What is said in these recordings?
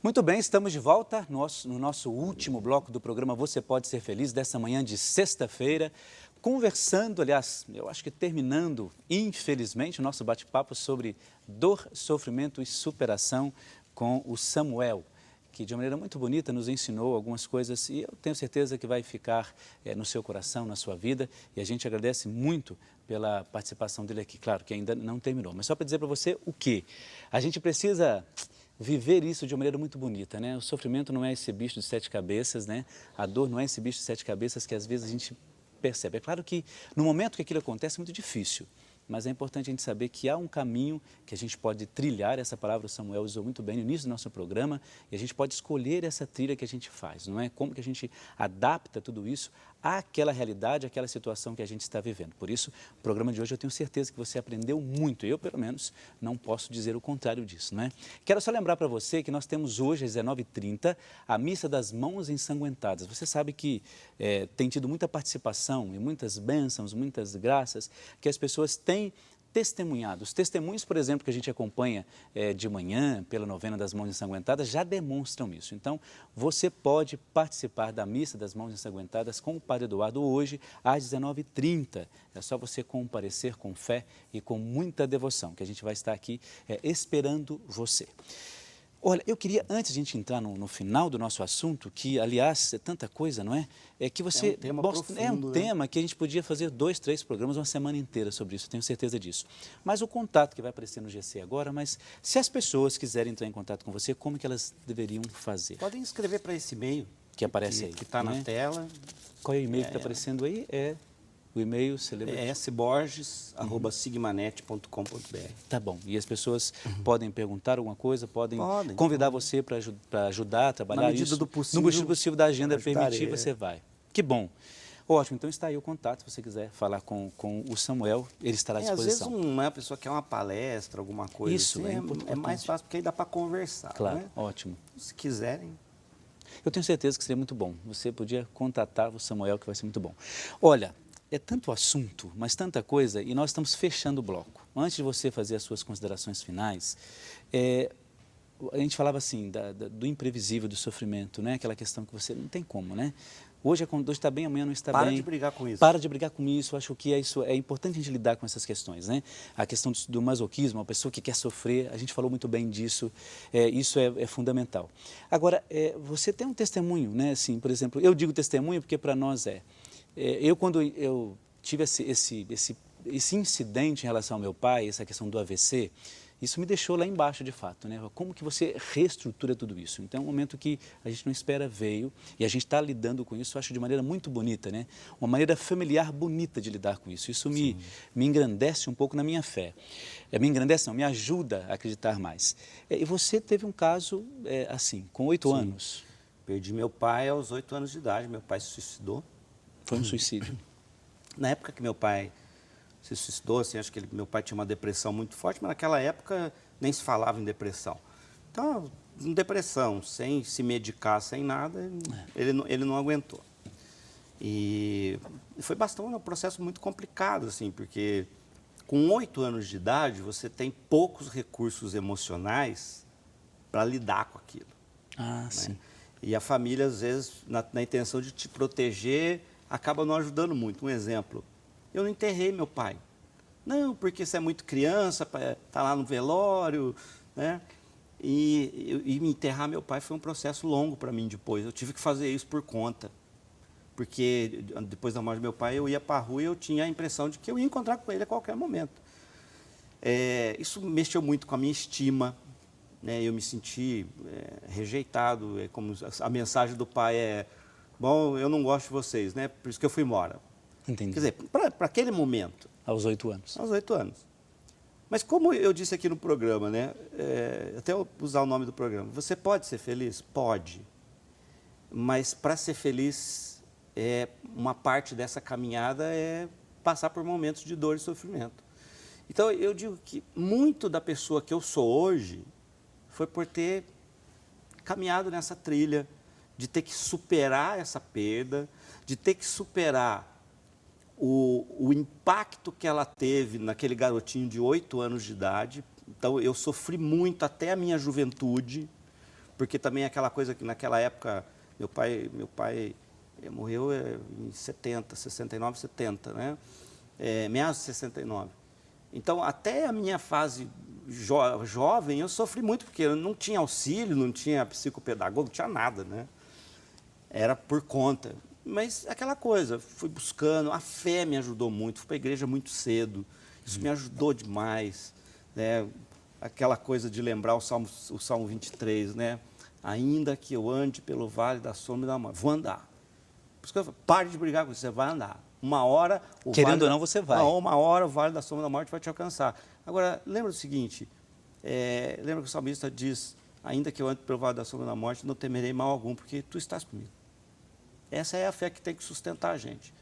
Muito bem, estamos de volta no nosso último bloco do programa Você Pode Ser Feliz, dessa manhã de sexta-feira, conversando, aliás, eu acho que terminando, infelizmente, o nosso bate-papo sobre dor, sofrimento e superação com o Samuel, que de uma maneira muito bonita nos ensinou algumas coisas e eu tenho certeza que vai ficar no seu coração, na sua vida, e a gente agradece muito pela participação dele aqui. Claro que ainda não terminou, mas só para dizer para você o quê? A gente precisa viver isso de uma maneira muito bonita, né? O sofrimento não é esse bicho de 7 cabeças, né? A dor não é esse bicho de 7 cabeças que às vezes a gente percebe. É claro que no momento que aquilo acontece é muito difícil, mas é importante a gente saber que há um caminho que a gente pode trilhar. Essa palavra o Samuel usou muito bem no início do nosso programa, e a gente pode escolher essa trilha que a gente faz, não é? Como que a gente adapta tudo isso àquela realidade, àquela situação que a gente está vivendo. Por isso, o programa de hoje eu tenho certeza que você aprendeu muito. Eu, pelo menos, não posso dizer o contrário disso, não é? Quero só lembrar para você que nós temos hoje, às 19h30, a Missa das Mãos Ensanguentadas. Você sabe que tem tido muita participação e muitas bênçãos, muitas graças que as pessoas têm testemunhado. Os testemunhos, por exemplo, que a gente acompanha de manhã, pela novena das Mãos Ensanguentadas, já demonstram isso. Então, você pode participar da Missa das Mãos Ensanguentadas com o Padre Eduardo hoje, às 19h30. É só você comparecer com fé e com muita devoção, que a gente vai estar aqui esperando você. Olha, eu queria, antes de a gente entrar no final do nosso assunto, que, aliás, é tanta coisa, não é? É que você... É um tema profundo, é um tema que a gente podia fazer 2, 3 programas, uma semana inteira sobre isso, tenho certeza disso. Mas o contato que vai aparecer no GC agora, mas se as pessoas quiserem entrar em contato com você, como que elas deveriam fazer? Podem escrever para esse e-mail que aparece aí. Que está na tela. Qual é o e-mail que está aparecendo aí? O e-mail sborges@sigmanet.com.br. Tá bom. E as pessoas podem perguntar alguma coisa, podem convidar você para ajudar a trabalhar na medida isso. do possível, no medida possível da agenda permitir, você vai. Que bom. Ótimo, então está aí o contato, se você quiser falar com o Samuel, ele estará à disposição. Às vezes uma pessoa quer uma palestra, alguma coisa isso, assim, importante. É mais fácil porque aí dá para conversar. Claro, né? ótimo. Se quiserem. Eu tenho certeza que seria muito bom. Você podia contatar o Samuel, que vai ser muito bom. Olha, é tanto assunto, mas tanta coisa, e nós estamos fechando o bloco. Antes de você fazer as suas considerações finais, a gente falava assim, do imprevisível, do sofrimento, né? Aquela questão que você não tem como, né? Hoje está bem, amanhã não está bem. Para de brigar com isso. Para de brigar com isso. Acho que é importante a gente lidar com essas questões, né? A questão do masoquismo, a pessoa que quer sofrer, a gente falou muito bem disso, isso é fundamental. Agora, você tem um testemunho, né? Assim, por exemplo, eu digo testemunho porque para nós quando eu tive esse incidente em relação ao meu pai, essa questão do AVC, isso me deixou lá embaixo, de fato, né? Como que você reestrutura tudo isso? Então, é um momento que a gente não espera veio e a gente está lidando com isso, eu acho, de maneira muito bonita, né? Uma maneira familiar bonita de lidar com isso. Isso me engrandece um pouco na minha fé. Me engrandece, não, me ajuda a acreditar mais. E você teve um caso, assim, com 8 anos. Perdi meu pai aos 8 anos de idade, meu pai se suicidou. Foi um suicídio. Na época que meu pai se suicidou, assim, acho que meu pai tinha uma depressão muito forte, mas naquela época nem se falava em depressão. Então, em depressão, sem se medicar, sem nada, ele não aguentou. E foi bastante um processo muito complicado, assim, porque com 8 anos de idade, você tem poucos recursos emocionais para lidar com aquilo. Ah, sim. E a família, às vezes, na intenção de te proteger, acaba não ajudando muito. Um exemplo, eu não enterrei meu pai. Não, porque você é muito criança, está lá no velório, né? E me enterrar meu pai foi um processo longo para mim depois. Eu tive que fazer isso por conta. Porque depois da morte do meu pai, eu ia para a rua e eu tinha a impressão de que eu ia encontrar com ele a qualquer momento. Isso mexeu muito com a minha estima, né? Eu me senti rejeitado. Como a mensagem do pai bom, eu não gosto de vocês, né? Por isso que eu fui embora. Entendi. Quer dizer, para aquele momento. Aos 8 anos. Aos 8 anos. Mas como eu disse aqui no programa, né? Até eu usar o nome do programa, você pode ser feliz? Pode. Mas para ser feliz, uma parte dessa caminhada é passar por momentos de dor e sofrimento. Então, eu digo que muito da pessoa que eu sou hoje foi por ter caminhado nessa trilha, de ter que superar essa perda, de ter que superar o impacto que ela teve naquele garotinho de 8 anos de idade. Então, eu sofri muito até a minha juventude, porque também aquela coisa que naquela época, meu pai morreu em 69, 70, né? Meados de 69. Então, até a minha fase jovem, eu sofri muito, porque eu não tinha auxílio, não tinha psicopedagogo, não tinha nada, né? Era por conta. Mas aquela coisa, fui buscando, a fé me ajudou muito, fui para a igreja muito cedo, isso me ajudou demais, né? Aquela coisa de lembrar o Salmo 23, né? Ainda que eu ande pelo vale da sombra da morte, vou andar. Por isso que eu falo, pare de brigar com isso, você vai andar. Uma hora... Querendo ou não, você vai. Uma hora o vale da sombra da morte vai te alcançar. Agora, lembra o seguinte, lembra que o salmista diz, ainda que eu ande pelo vale da sombra da morte, não temerei mal algum, porque tu estás comigo. Essa é a fé que tem que sustentar a gente.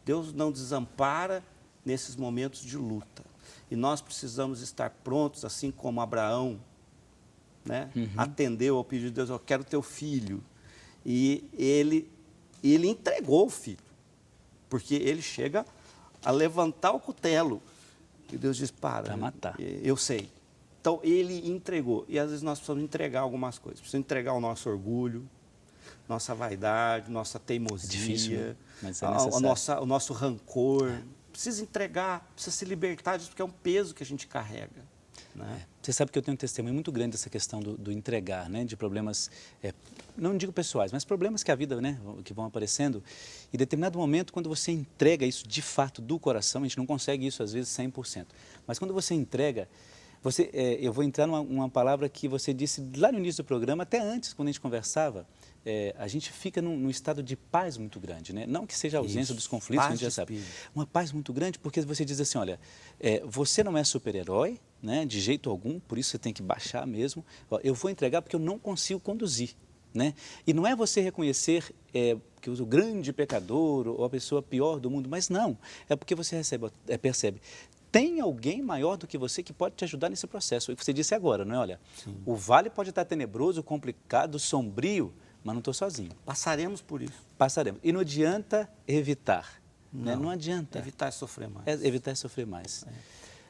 Deus não desampara nesses momentos de luta. E nós precisamos estar prontos, assim como Abraão, né? Atendeu ao pedido de Deus, eu quero teu filho. E ele entregou o filho, porque ele chega a levantar o cutelo. E Deus diz, para matar. Eu sei. Então, ele entregou. E às vezes nós precisamos entregar algumas coisas. Precisamos entregar o nosso orgulho, nossa vaidade, nossa teimosia, difícil, né? Mas é necessário. o nosso rancor. Precisa entregar, precisa se libertar disso, porque é um peso que a gente carrega. Né? Você sabe que eu tenho um testemunho muito grande dessa questão do entregar, né? De problemas, não digo pessoais, mas problemas que a vida, né? Que vão aparecendo. E em determinado momento, quando você entrega isso de fato do coração, a gente não consegue isso às vezes 100%. Mas quando você entrega, eu vou entrar numa palavra que você disse lá no início do programa, até antes, quando a gente conversava, a gente fica num estado de paz muito grande, né? Não que seja a ausência dos conflitos, que a gente já sabe. Uma paz muito grande, porque você diz assim, olha, você não é super-herói, né? De jeito algum, por isso você tem que baixar mesmo. Eu vou entregar porque eu não consigo conduzir, né? E não é você reconhecer que o grande pecador ou a pessoa pior do mundo, mas não, é porque você percebe. Tem alguém maior do que você que pode te ajudar nesse processo. O que você disse agora, não é? Olha, sim, o vale pode estar tenebroso, complicado, sombrio, mas não estou sozinho. Passaremos por isso. Passaremos. E não adianta evitar. Não, né? Não adianta. Evitar é sofrer mais. Evitar é sofrer mais.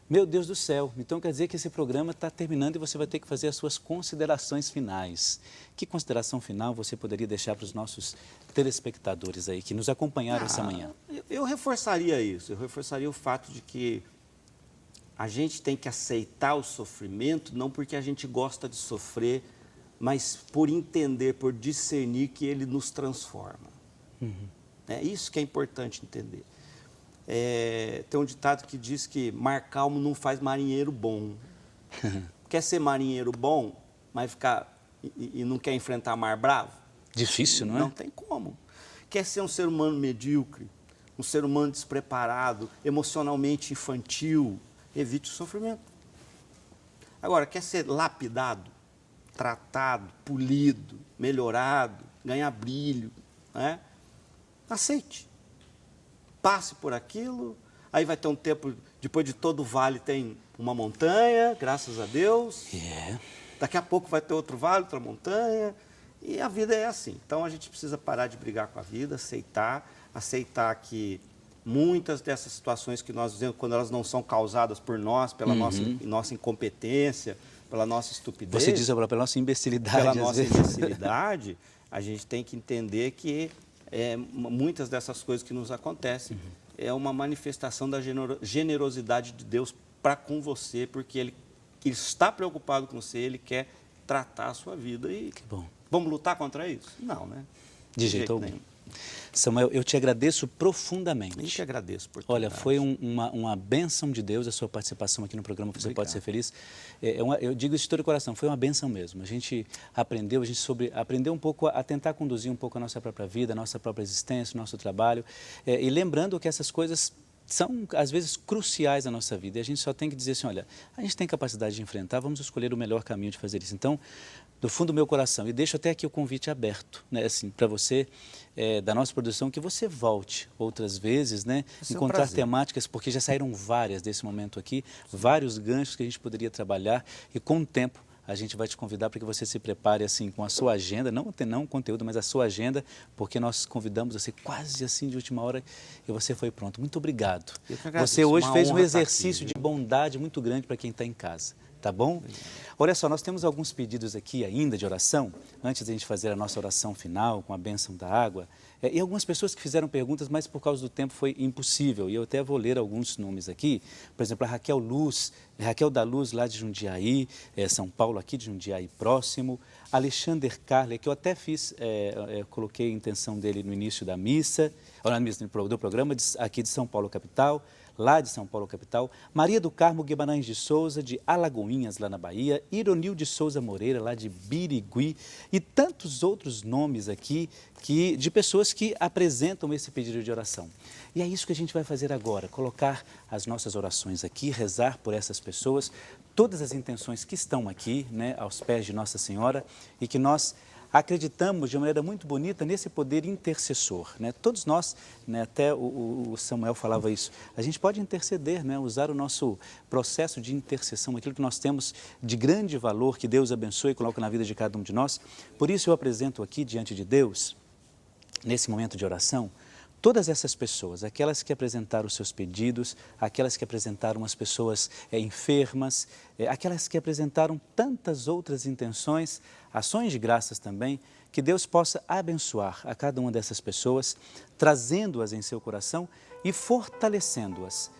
Meu Deus do céu, então quer dizer que esse programa está terminando e você vai ter que fazer as suas considerações finais. Que consideração final você poderia deixar para os nossos telespectadores aí, que nos acompanharam essa manhã? Eu reforçaria isso, eu reforçaria o fato de que a gente tem que aceitar o sofrimento, não porque a gente gosta de sofrer, mas por entender, por discernir que ele nos transforma. É isso que é importante entender. Tem um ditado que diz que mar calmo não faz marinheiro bom. Quer ser marinheiro bom, mas e não quer enfrentar mar bravo? Difícil, não é? Não tem como. Quer ser um ser humano medíocre, um ser humano despreparado, emocionalmente infantil, evite o sofrimento. Agora, quer ser lapidado, tratado, polido, melhorado, ganhar brilho, né? Aceite. Passe por aquilo, aí vai ter um tempo, depois de todo o vale tem uma montanha, graças a Deus. Daqui a pouco vai ter outro vale, outra montanha, e a vida é assim. Então a gente precisa parar de brigar com a vida, aceitar que muitas dessas situações que nós vivemos, quando elas não são causadas por nós, pela nossa incompetência, pela nossa estupidez. Você diz pela nossa imbecilidade. Pela nossa imbecilidade, a gente tem que entender que muitas dessas coisas que nos acontecem é uma manifestação da generosidade de Deus para com você, porque Ele está preocupado com você, Ele quer tratar a sua vida. E que bom. Vamos lutar contra isso? Não, né? De jeito algum. Samuel, eu te agradeço profundamente. Eu te agradeço por Olha, foi uma bênção de Deus a sua participação aqui no programa Você Pode Ser Feliz. Eu digo isso de todo o coração, foi uma bênção mesmo. A gente aprendeu, aprendeu um pouco a tentar conduzir um pouco a nossa própria vida, a nossa própria existência, o nosso trabalho. E lembrando que essas coisas são, às vezes, cruciais na nossa vida. E a gente só tem que dizer assim, olha, a gente tem capacidade de enfrentar, vamos escolher o melhor caminho de fazer isso. Então, do fundo do meu coração, e deixo até aqui o convite aberto, né, assim, para você, da nossa produção, que você volte outras vezes, né, encontrar temáticas, porque já saíram várias desse momento aqui, vários ganchos que a gente poderia trabalhar, e com o tempo a gente vai te convidar para que você se prepare assim com a sua agenda, não o conteúdo, mas a sua agenda, porque nós convidamos você quase assim de última hora e você foi pronto. Muito obrigado. Você hoje fez um exercício de bondade muito grande para quem está em casa. Tá bom? Olha só, nós temos alguns pedidos aqui ainda de oração, antes de a gente fazer a nossa oração final com a bênção da água. E algumas pessoas que fizeram perguntas, mas por causa do tempo foi impossível. E eu até vou ler alguns nomes aqui. Por exemplo, a Raquel da Luz, lá de Jundiaí, São Paulo, aqui de Jundiaí próximo. Alexander Carle, que eu até coloquei a intenção dele no início da missa, ou no início do programa, aqui de São Paulo, capital. Lá de São Paulo, capital, Maria do Carmo Guimarães de Souza, de Alagoinhas, lá na Bahia, Ironil de Souza Moreira, lá de Birigui, e tantos outros nomes aqui de pessoas que apresentam esse pedido de oração. E é isso que a gente vai fazer agora, colocar as nossas orações aqui, rezar por essas pessoas, todas as intenções que estão aqui, né, aos pés de Nossa Senhora, e que nós acreditamos de uma maneira muito bonita nesse poder intercessor, né? Todos nós, né, até o Samuel falava isso, a gente pode interceder, né, usar o nosso processo de intercessão, aquilo que nós temos de grande valor, que Deus abençoe e coloca na vida de cada um de nós. Por isso eu apresento aqui diante de Deus, nesse momento de oração, todas essas pessoas, aquelas que apresentaram os seus pedidos, aquelas que apresentaram as pessoas enfermas, aquelas que apresentaram tantas outras intenções, ações de graças também, que Deus possa abençoar a cada uma dessas pessoas, trazendo-as em seu coração e fortalecendo-as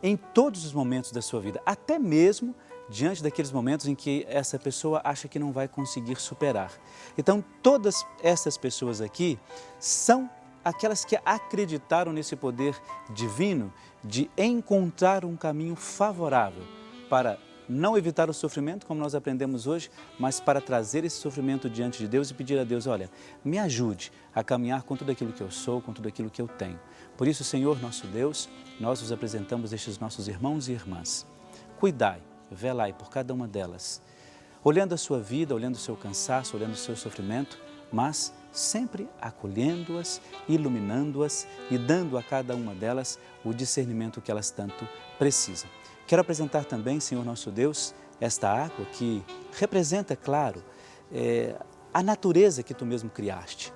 em todos os momentos da sua vida, até mesmo diante daqueles momentos em que essa pessoa acha que não vai conseguir superar. Então, todas essas pessoas aqui são aquelas que acreditaram nesse poder divino de encontrar um caminho favorável para não evitar o sofrimento, como nós aprendemos hoje, mas para trazer esse sofrimento diante de Deus e pedir a Deus, olha, me ajude a caminhar com tudo aquilo que eu sou, com tudo aquilo que eu tenho. Por isso, Senhor, nosso Deus, nós os apresentamos estes nossos irmãos e irmãs. Cuidai, velai por cada uma delas, olhando a sua vida, olhando o seu cansaço, olhando o seu sofrimento, mas sempre acolhendo-as, iluminando-as e dando a cada uma delas o discernimento que elas tanto precisam. Quero apresentar também, Senhor nosso Deus, esta água que representa, claro, a natureza que Tu mesmo criaste.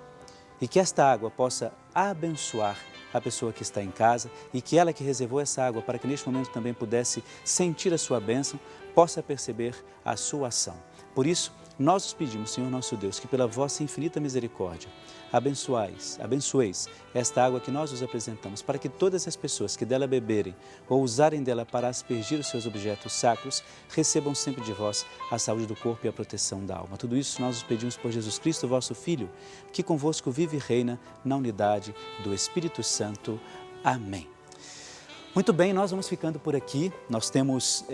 E que esta água possa abençoar a pessoa que está em casa e que ela que reservou essa água para que neste momento também pudesse sentir a sua bênção, possa perceber a sua ação. Por isso, nós os pedimos, Senhor nosso Deus, que pela vossa infinita misericórdia, abençoeis esta água que nós os apresentamos, para que todas as pessoas que dela beberem ou usarem dela para aspergir os seus objetos sacros, recebam sempre de vós a saúde do corpo e a proteção da alma. Tudo isso nós os pedimos por Jesus Cristo, vosso Filho, que convosco vive e reina na unidade do Espírito Santo. Amém. Muito bem, nós vamos ficando por aqui. Nós temos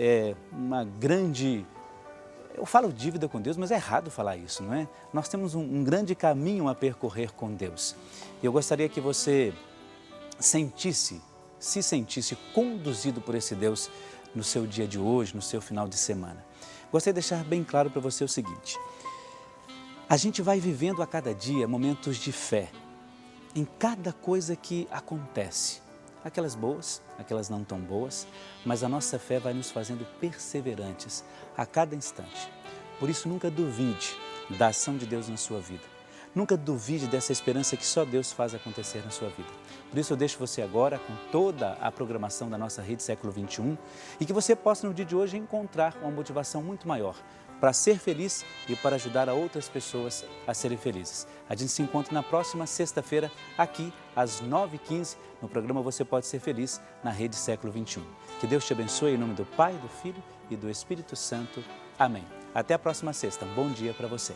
uma grande... Eu falo dívida com Deus, mas é errado falar isso, não é? Nós temos um grande caminho a percorrer com Deus. Eu gostaria que você se sentisse conduzido por esse Deus no seu dia de hoje, no seu final de semana. Gostaria de deixar bem claro para você o seguinte: a gente vai vivendo a cada dia momentos de fé em cada coisa que acontece. Aquelas boas, aquelas não tão boas, mas a nossa fé vai nos fazendo perseverantes a cada instante. Por isso, nunca duvide da ação de Deus na sua vida. Nunca duvide dessa esperança que só Deus faz acontecer na sua vida. Por isso, eu deixo você agora com toda a programação da nossa Rede Século XXI e que você possa, no dia de hoje, encontrar uma motivação muito maior para ser feliz e para ajudar a outras pessoas a serem felizes. A gente se encontra na próxima sexta-feira, aqui às 9h15, no programa Você Pode Ser Feliz, na Rede Século XXI. Que Deus te abençoe em nome do Pai, do Filho e do Espírito Santo. Amém. Até a próxima sexta. Um bom dia para você.